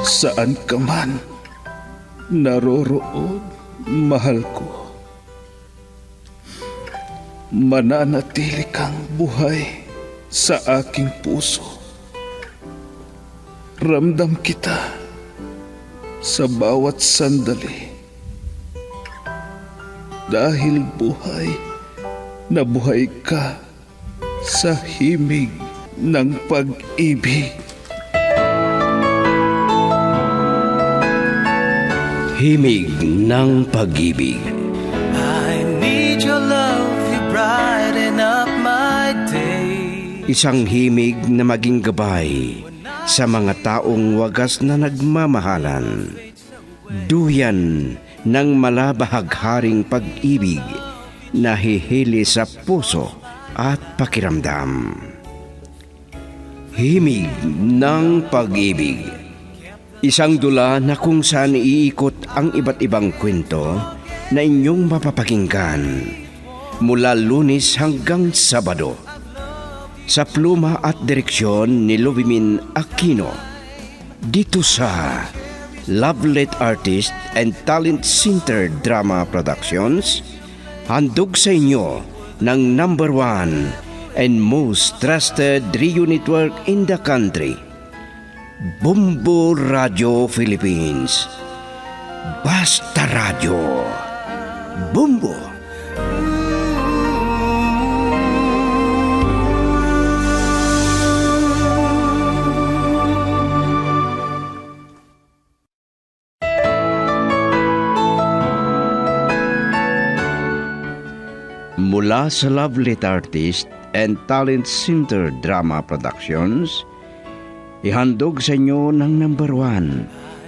Saan ka man naroroon, mahal ko. Mananatili kang buhay sa aking puso. Ramdam kita sa bawat sandali. Dahil buhay na buhay ka sa himig ng pag-ibig. Himig ng pag-ibig. I need your love, you brighten up my day. Isang himig na maging gabay sa mga taong wagas na nagmamahalan. Duyan ng malabahagharing pag-ibig na hihili sa puso at pakiramdam. Himig ng pag-ibig. Isang dula na kung saan iikot ang iba't ibang kwento na inyong mapapakinggan mula Lunes hanggang Sabado. Sa pluma at direksyon ni Luvimin Aquino. Dito sa Lovelet Artist and Talent Center Drama Productions, handog sa inyo ng #1 and most trusted radio network in the country, Bumbo Radio Philippines. Basta Radio. Bumbo. Mula sa Lovelet Artist and Talent Center Drama Productions, ihandog sa inyo ng #1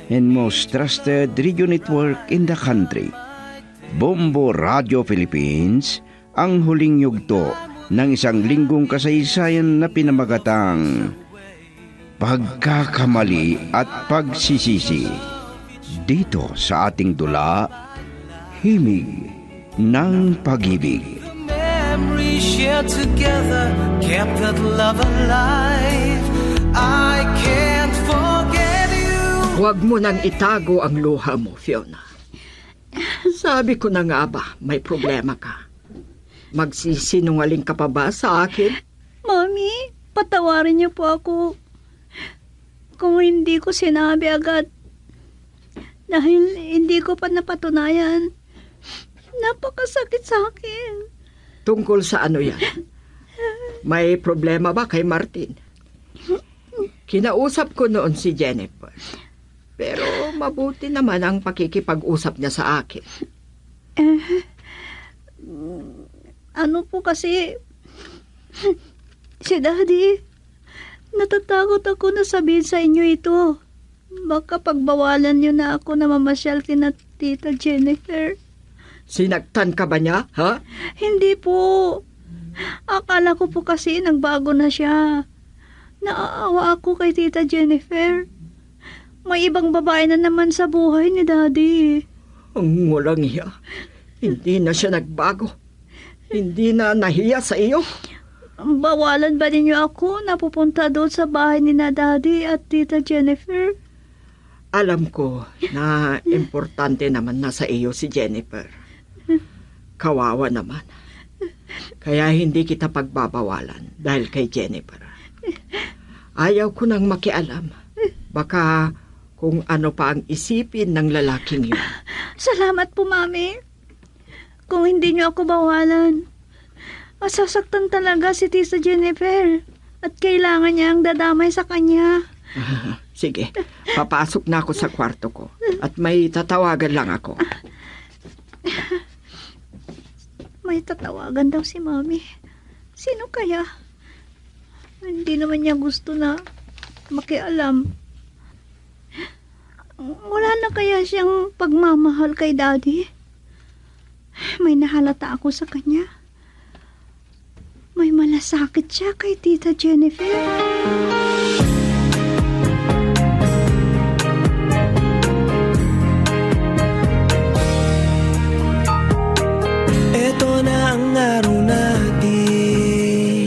and most trusted radio network in the country, Bumbo Radio Philippines, ang huling yugto ng isang linggong kasaysayan na pinamagatang Pagkakamali at Pagsisisi. Dito sa ating dula, Himig ng Pag-ibig. Memories shared together kept that love alive. I can't forget you. Huwag mo nang itago ang luha mo, Fiona. Sabi ko na nga ba, may problema ka. Magsisinungaling ka pa ba sa akin? Mami, patawarin niyo po ako kung hindi ko sinabi agad. Dahil hindi ko pa napatunayan. Napakasakit sa akin. Tungkol sa ano yan? May problema ba kay Martin? Kinausap ko noon si Jennifer. Pero mabuti naman ang pakikipag-usap niya sa akin. Ano po kasi, si Daddy, natatakot ako na sabihin sa inyo ito. Baka pagbawalan niyo na ako na mamasyal kina Tita Jennifer. Sinaktan ka ba niya, ha? Hindi po. Akala ko po kasi nagbago na siya. Naaawa ako kay Tita Jennifer. May ibang babae na naman sa buhay ni Daddy. Ang walang hiya. Hindi na siya nagbago. Hindi na nahiya sa iyo. Bawalan ba ninyo ako na pupunta doon sa bahay ni na Daddy at Tita Jennifer? Alam ko na importante naman na sa iyo si Jennifer. Kawawa naman. Kaya hindi kita pagbabawalan dahil kay Jennifer. Ayaw ko nang makialam. Baka kung ano pa ang isipin ng lalaking yun. Salamat po, Mami. Kung hindi niyo ako bawalan, masasaktan talaga si Tita Jennifer at kailangan niya ang dadamay sa kanya. Sige, papasok na ako sa kwarto ko at may tatawagan lang ako. May tatawagan daw si Mami. Sino kaya? Hindi naman niya gusto na makialam. Wala na kaya siyang pagmamahal kay Daddy? May nahalata ako sa kanya. May malasakit siya kay Tita Jennifer. Ito na ang araw natin,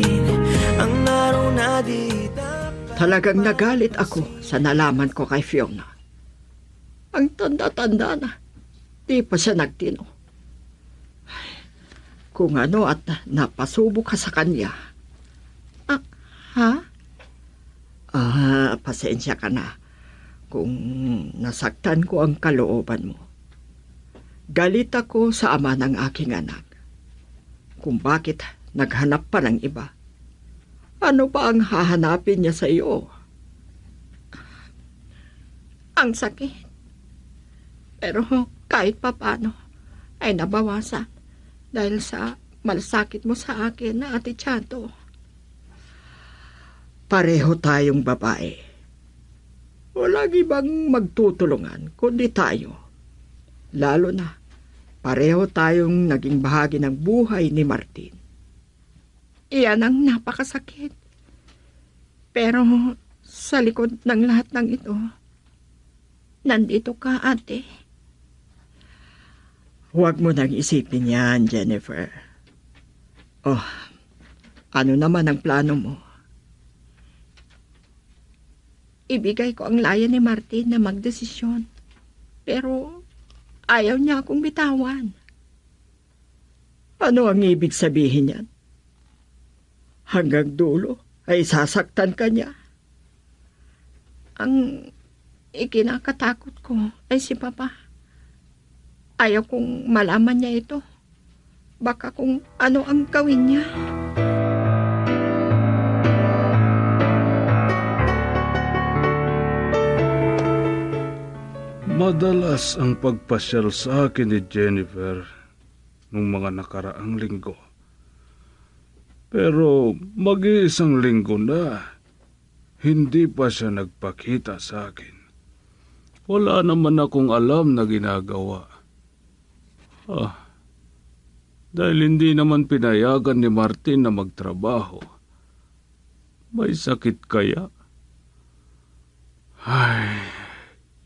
ang araw na di dapat. Talagang nagalit ako sa nalaman ko kay Fiona. Ang tanda-tanda na. Di pa siya nagtino. Kung ano at napasubo ka sa kanya. Ha? Pasensya ka na kung nasaktan ko ang kalooban mo. Galit ako sa ama ng aking anak. Kung bakit naghanap pa ng iba. Ano pa ang hahanapin niya sa iyo? Ang sakit. Pero kahit papano ay nabawasan dahil sa malasakit mo sa akin na Ate Chanto. Pareho tayong babae. Walang ibang magtutulungan kundi tayo. Lalo na pareho tayong naging bahagi ng buhay ni Martin. Iyan ang napakasakit. Pero sa likod ng lahat ng ito, nandito ka, ate. Huwag mo nang isipin yan, Jennifer. Oh, ano naman ang plano mo? Ibigay ko ang laya ni Martin na magdesisyon. Pero ayaw niya akong bitawan. Ano ang ibig sabihin yan? Hanggang dulo ay sasaktan ka niya. Ang ikinakatakot ko ay si Papa. Ayaw kong malaman niya ito. Baka kung ano ang gawin niya. Madalas ang pagpasyal sa akin ni Jennifer nung mga nakaraang linggo. Pero mag-iisang linggo na, hindi pa siya nagpakita sa akin. Wala naman akong alam na ginagawa. Dahil hindi naman pinayagan ni Martin na magtrabaho. May sakit kaya? Ay,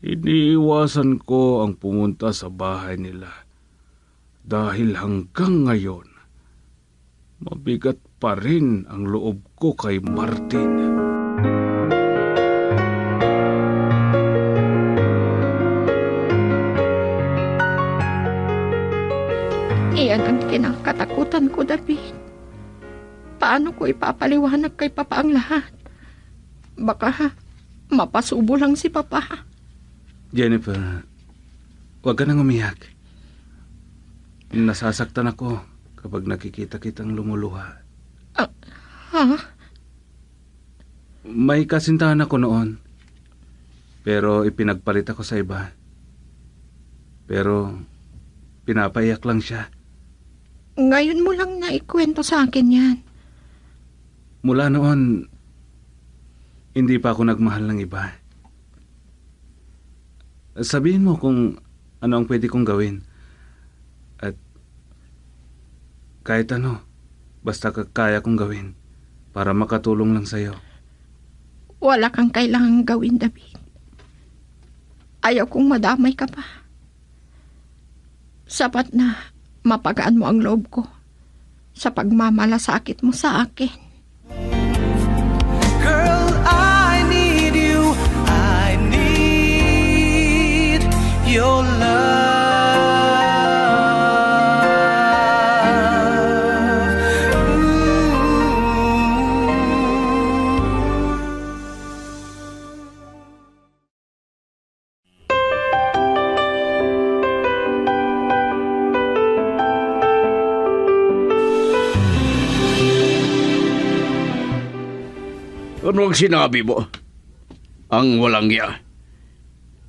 iniiwasan ko ang pumunta sa bahay nila. Dahil hanggang ngayon, mabigat pa rin ang loob ko kay Martin. Iyan ang kinakatakutan ko, David. Paano ko ipapaliwanag kay Papa ang lahat? Baka mapasubo lang si Papa. Jennifer, huwag ka nang umiyak. Nasasaktan ako kapag nakikita kitang lumuluha. Ha? May kasintahan ako noon, pero ipinagpalit ako sa iba. Pero pinapaiyak lang siya. Ngayon mo lang naikwento sa akin yan. Mula noon, hindi pa ako nagmahal ng iba. Sabihin mo kung ano ang pwede kong gawin. At kahit ano, basta kaya kong gawin para makatulong lang sa'yo. Wala kang kailangang gawin, David. Ayaw kong madamay ka pa. Sapat na mapagaan mo ang loob ko sa pagmamalasakit mo sa akin. Girl, I need you. I need your love. Ano ang sinabi mo? Ang walang iya.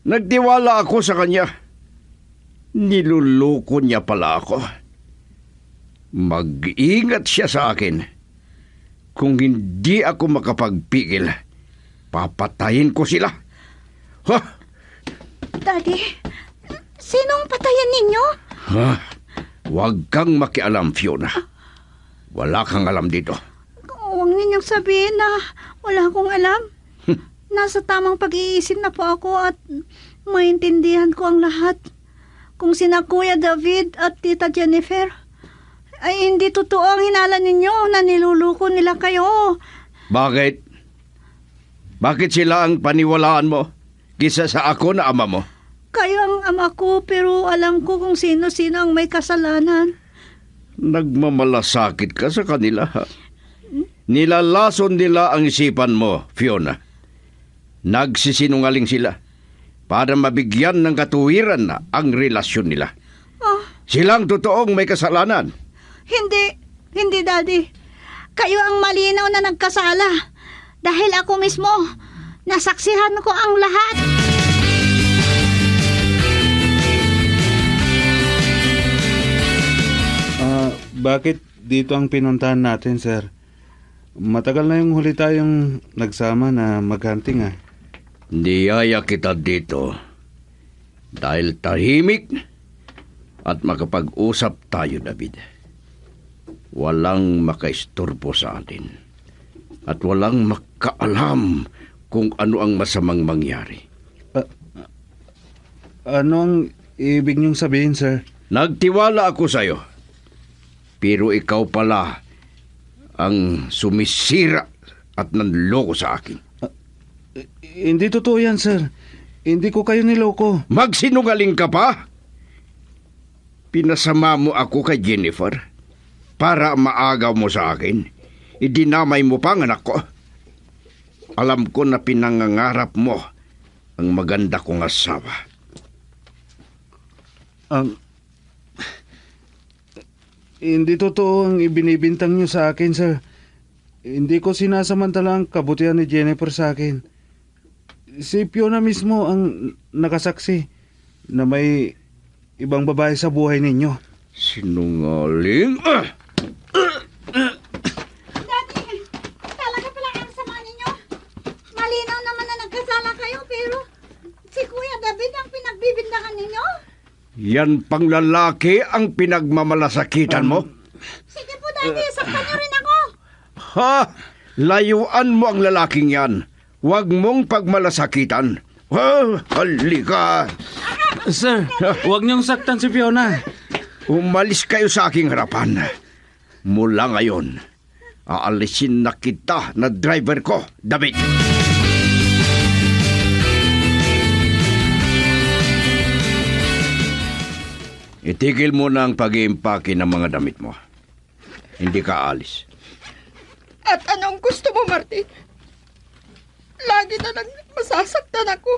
Nagtiwala ako sa kanya. Niluloko niya pala ako. Mag-ingat siya sa akin. Kung hindi ako makapagpigil, papatayin ko sila. Ha? Daddy, sinong patayan ninyo? Ha? Huwag kang makialam, Fiona. Wala kang alam dito. Huwag ninyong sabihin na wala akong alam. Nasa tamang pag-iisip na po ako at maintindihan ko ang lahat. Kung sina Kuya David at Tita Jennifer, ay hindi totoo ang hinala ninyo na niluluko nila kayo. Bakit? Bakit sila ang paniwalaan mo kisa sa ako na ama mo? Kayo ang ama ko, pero alam ko kung sino-sino ang may kasalanan. Nagmamalasakit ka sa kanila, ha? Nilalason nila ang isipan mo, Fiona. Nagsisinungaling sila para mabigyan ng katuwiran na ang relasyon nila. Silang totoong may kasalanan. Hindi, Daddy. Kayo ang malinaw na nagkasala. Dahil ako mismo, nasaksihan ko ang lahat. Bakit dito ang pinuntahan natin, sir? Matagal na yung huli tayong nagsama na maghunting, ah. Niyaya kita dito dahil tahimik at makapag-usap tayo, David. Walang makaistorbo sa atin at walang makaalam kung ano ang masamang mangyari. Ano ang ibig niyong sabihin, sir? Nagtiwala ako sa'yo, pero ikaw pala ang sumisira at nanloko sa akin. Hindi totoo yan, sir. Hindi ko kayo niloko. Magsinungaling ka pa? Pinasama mo ako kay Jennifer para maagaw mo sa akin. Idinamay mo pa ang anak ko. Alam ko na pinangangarap mo ang maganda kong asawa. Hindi totoo ang ibinibintang niyo sa akin, sir. Hindi ko sinasamantala ang kabutihan ni Jennifer sa akin. Si Fiona mismo ang nakasaksi na may ibang babae sa buhay ninyo. Sinungaling? Daddy, talaga pala ang sama ninyo. Malinaw naman na nagkasala kayo, pero si Kuya David ang pinagbibintangan ninyo. Yan pang lalaki ang pinagmamalasakitan mo? Sige po, Daddy, saktan niyo rin ako. Ha? Layuan mo ang lalaking yan. Huwag mong pagmalasakitan. Halika. Sir, huwag niyong saktan si Fiona. Umalis kayo sa aking harapan. Mula ngayon, aalisin na kita na driver ko, David. Itigil mo na ang pag-iimpake ng mga damit mo. Hindi ka alis. At anong gusto mo, Martin? Lagi na lang masasaktan ako.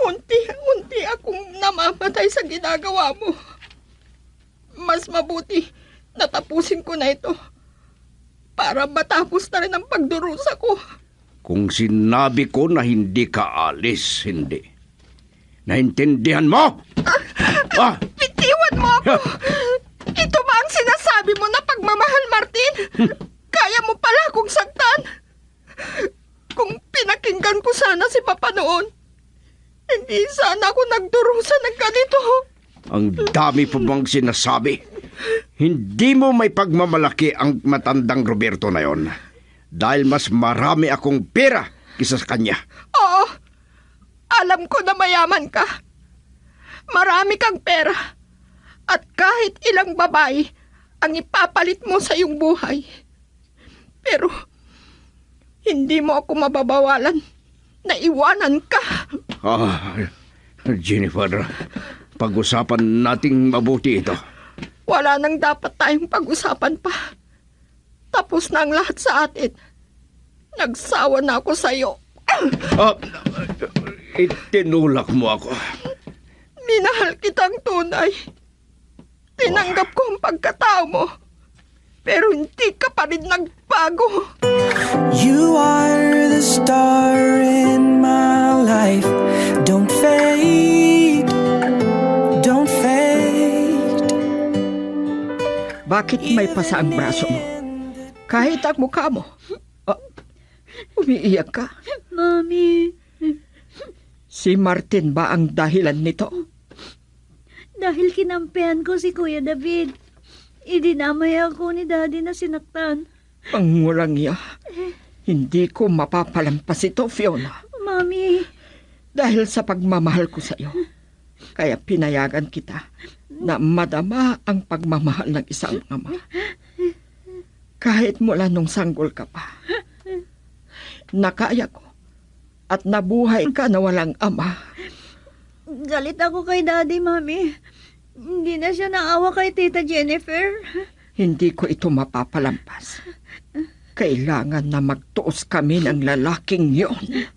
Unti-unti akong namamatay sa ginagawa mo. Mas mabuti natapusin ko na ito para matapos na rin ang pagdurusa ko. Kung sinabi ko na hindi ka alis, hindi. Naintindihan mo? Bitiwan mo ako! Ito ba ang sinasabi mo na pagmamahal, Martin? Kaya mo pala akong saktan? Kung pinakinggan ko sana si Papa noon, hindi sana ako nagdurusa ng ganito. Ang dami pa bang sinasabi? Hindi mo may pagmamalaki ang matandang Roberto na yon. Dahil mas marami akong pera kisa sa kanya. Oo, alam ko na mayaman ka. Marami kang pera. At kahit ilang babae ang ipapalit mo sa iyong buhay. Pero hindi mo ako mababawalan na iwanan ka. Jennifer, pag-usapan nating mabuti ito. Wala nang dapat tayong pag-usapan pa. Tapos na ang lahat sa atin. Nagsawa na ako sa iyo. Itinulak mo ako. Minahal kitang tunay. Tinanggap ko ang pagkatao mo. Pero hindi ka pa rin nagbago. You are the star in my life. Don't fade. Don't fade. Bakit may pasa ang braso mo? Kahit ang mukha mo. Umiiyak ka. Mami, Si Martin ba ang dahilan nito? dahil kinampihan ko si Kuya David, idinamay ako ni Daddy na sinaktan. Ang murang iya. Hindi ko mapapalampas ito, Fiona. Mami, Dahil sa pagmamahal ko sa iyo. Kaya pinayagan kita na madama ang pagmamahal ng isang ama. Kahit mula nung sanggol ka pa. Nakaya ko at nabuhay ka na walang ama Galit ako kay Daddy, Mami. Hindi na siya naawa kay Tita Jennifer. Hindi ko ito mapapalampas. Kailangan na magtuos kami ng lalaking yon.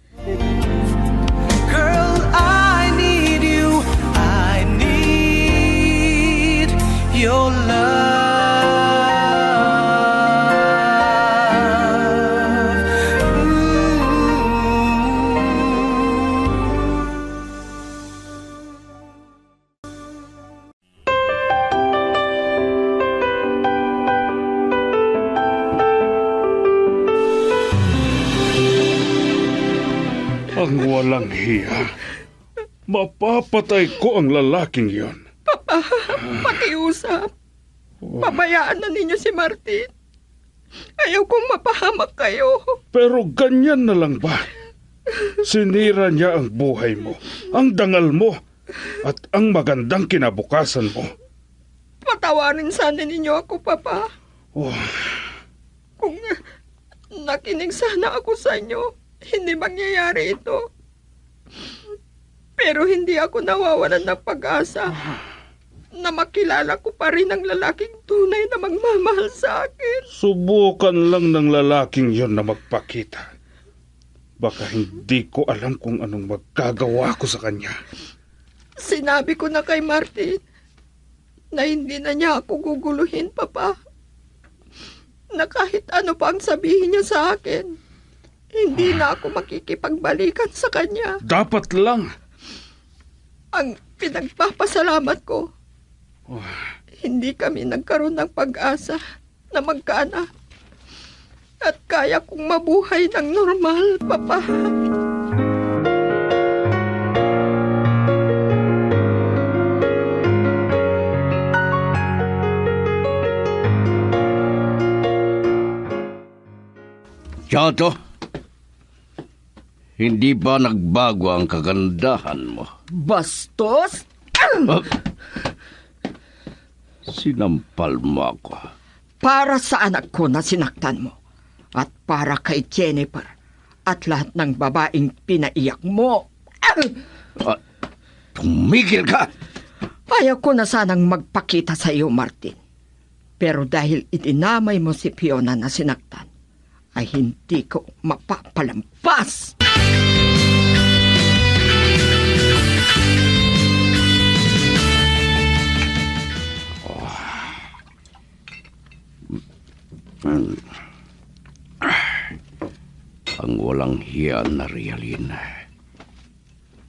Girl, I need you. I need your love. Ang walang hiya. Mapapatay ko ang lalaking yon. Pakiusap. Pabayaan na ninyo si Martin. Ayaw kong mapahamak kayo. Pero ganyan na lang ba? Sinira niya ang buhay mo, ang dangal mo, at ang magandang kinabukasan mo. Patawarin sana ninyo ako, Papa. Oh, Kung nakinig sana ako sa inyo, hindi mangyayari ito. Pero hindi ako nawawalan ng pag-asa na makilala ko pa rin ang lalaking tunay na magmamahal sa akin. subukan lang ng lalaking yon na magpakita. Baka hindi ko alam kung anong magagawa ko sa kanya. Sinabi ko na kay Martin na hindi na niya ako guguluhin, Papa. Na kahit ano pa ang sabihin niya sa akin, hindi na ako makikipagbalikan sa kanya. Dapat lang. Ang pinagpapasalamat ko, hindi kami nagkaroon ng pag-asa na magkaanak. At kaya kong mabuhay ng normal, Papa. Chato, hindi ba nagbago ang kagandahan mo? Bastos? Sinampal mo ako. Para sa anak ko na sinaktan mo. At para kay Jennifer. At lahat ng babaeng pinaiyak mo. Tumigil ka! Ayaw ko na sanang magpakita sa iyo, Martin. Pero dahil itinamay mo si Fiona na sinaktan, ay hindi ko mapapalampas. Ang walang hiya na Realin.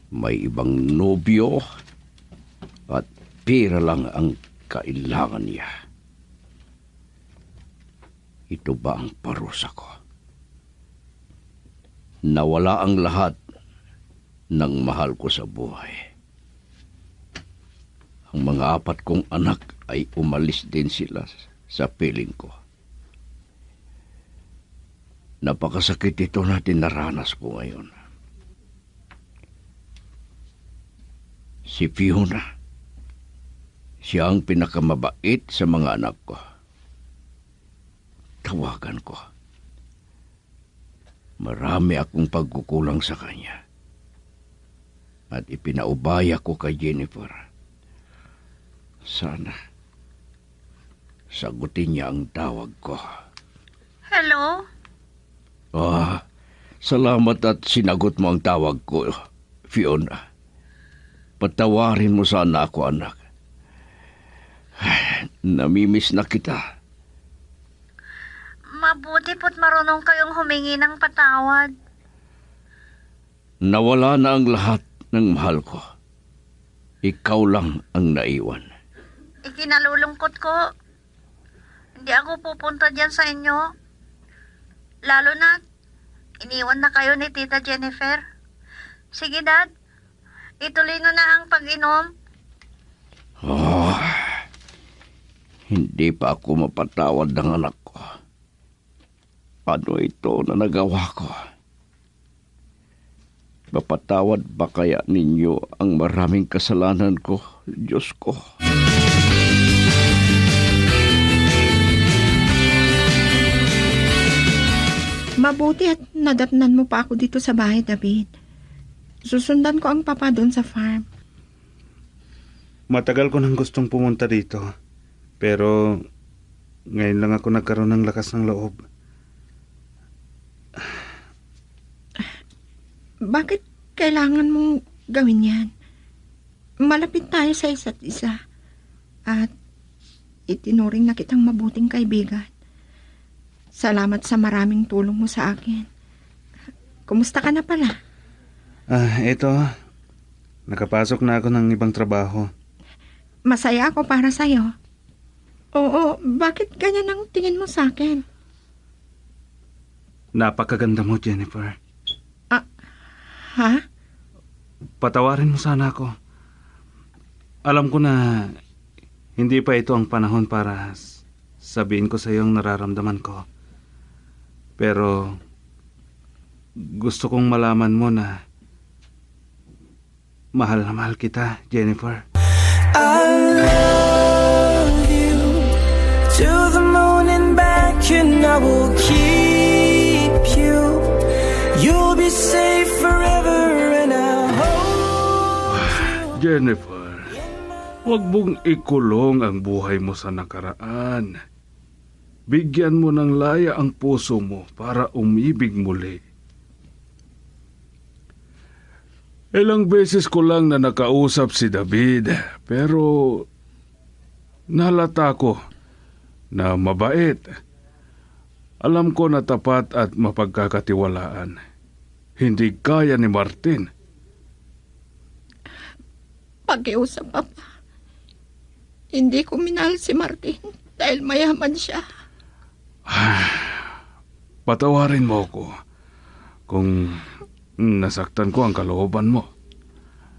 May ibang nobyo at pera lang ang kailangan niya. Ito ba ang parusa ko? Nawala ang lahat ng mahal ko sa buhay. Ang mga 4 kong anak ay umalis din sila sa piling ko. Napakasakit ito na dinaranas ko ngayon. Si Fiona, siya ang pinakamabait sa mga anak ko. Tawagan ko. Marami akong pagkukulang sa kanya. At ipinaubaya ko kay Jennifer. Sana sagutin niya ang tawag ko. Hello? Salamat at sinagot mo ang tawag ko, Fiona. Patawarin mo sana ako, anak. Namimiss na kita. Mabuti po't marunong kayong humingi ng patawad. Nawala na ang lahat ng mahal ko. Ikaw lang ang naiwan. Ikinalulungkot ko. Hindi ako pupunta dyan sa inyo. Lalo na, iniwan na kayo ni Tita Jennifer. Sige, Dad. Ituloy nyo na ang pag-inom. Hindi pa ako mapatawad ng anak ko. Ano ito na nagawa ko? Mapatawad ba kaya ninyo ang maraming kasalanan ko, Diyos ko? Mabuti at nadatnan mo pa ako dito sa bahay, David. Susundan ko ang papa doon sa farm. Matagal ko nang gustong pumunta dito. Pero ngayon lang ako nagkaroon ng lakas ng loob. Bakit kailangan mong gawin yan? Malapit tayo sa isa't isa. At itinuring na kitang mabuting kaibigan. Salamat sa maraming tulong mo sa akin. Kumusta ka na pala? Eto. Nakapasok na ako ng ibang trabaho. Masaya ako para sa'yo. Oo, bakit ganyan ang tingin mo sa akin? Napakaganda mo, Jennifer. Ha? Patawarin mo sana ako. Alam ko na hindi pa ito ang panahon para sabihin ko sa iyo ang nararamdaman ko. Pero gusto kong malaman mo na mahal na mahal kita, Jennifer. I love you to the moon and back, and I will keep you. You'll be safe forever, and I'll hold you. Jennifer, huwag mong ikulong ang buhay mo sa nakaraan. Bigyan mo ng laya ang puso mo para umibig muli. Ilang beses ko lang na nakausap si David, pero nalata ko na mabait. Alam ko na tapat at mapagkakatiwalaan. Hindi kaya ni Martin. Pakiusap, Papa. Hindi ko minahal si Martin dahil mayaman siya. Patawarin mo ko kung nasaktan ko ang kalooban mo.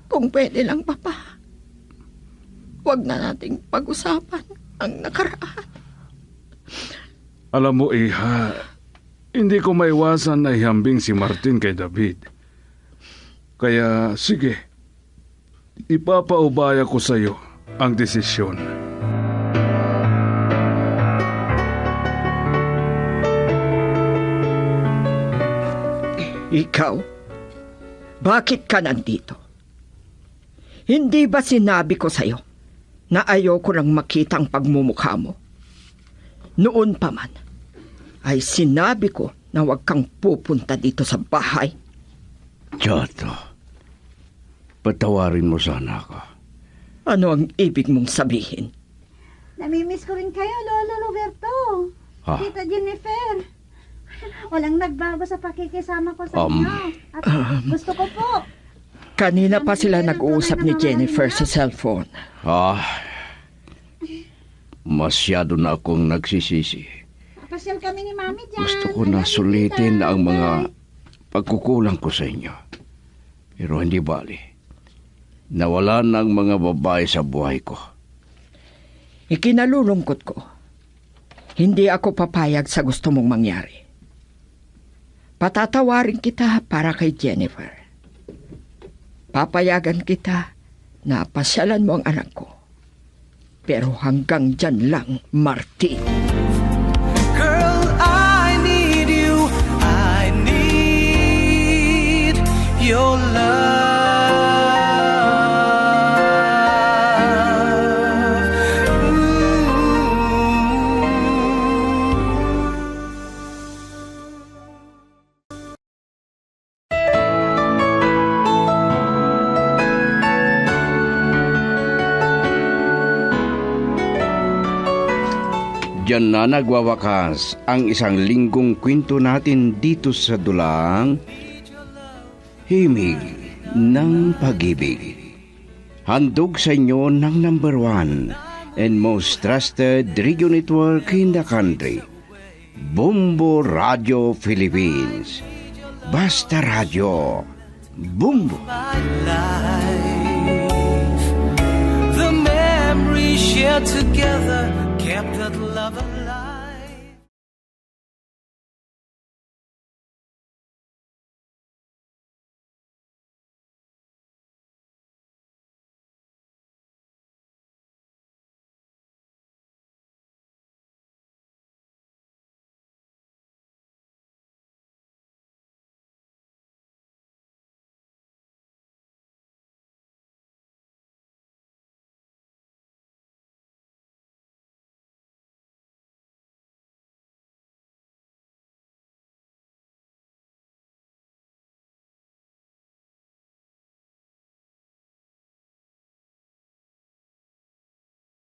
Kung pwede lang, Papa. Huwag na nating pag-usapan ang nakaraan. Alam mo, Iha, hindi ko maiwasan na ihambing si Martin kay David. Kaya, sige, ipapaubaya ko sa iyo ang desisyon. Ikaw? Bakit ka nandito? Hindi ba sinabi ko sa'yo na ayoko lang makita ang pagmumukha mo? Noon pa man, ay sinabi ko na huwag kang pupunta dito sa bahay. Chato, patawarin mo sana ako. Ano ang ibig mong sabihin? Namimiss ko rin kayo, Lolo Roberto. Ha? Tita Jennifer. Walang nagbago sa pakikisama ko sa inyo. At gusto ko po. Kanina pa sila nag-uusap ni Jennifer sa cellphone. Masyado na akong nagsisisi. Papasyal kami ni Mami dyan. Gusto ko na sulitin ang mga pagkukulang ko sa inyo. Pero hindi bali. Nawala na ang mga babae sa buhay ko. Ikinalulungkot ko. Hindi ako papayag sa gusto mong mangyari. Patatawarin kita para kay Jennifer. Papayagan kita na pasyalan mo ang anak ko. Pero hanggang dyan lang, Martin. Girl, I need you. I need your love. Diyan na nagwawakas ang isang linggong kwento natin dito sa dulang Himig ng Pag-ibig. Handog sa inyo ng number 1 and most trusted radio network in the country, Bumbo Radio Philippines. Basta Radio, Bumbo. My life, the memories shared together kept that love alive.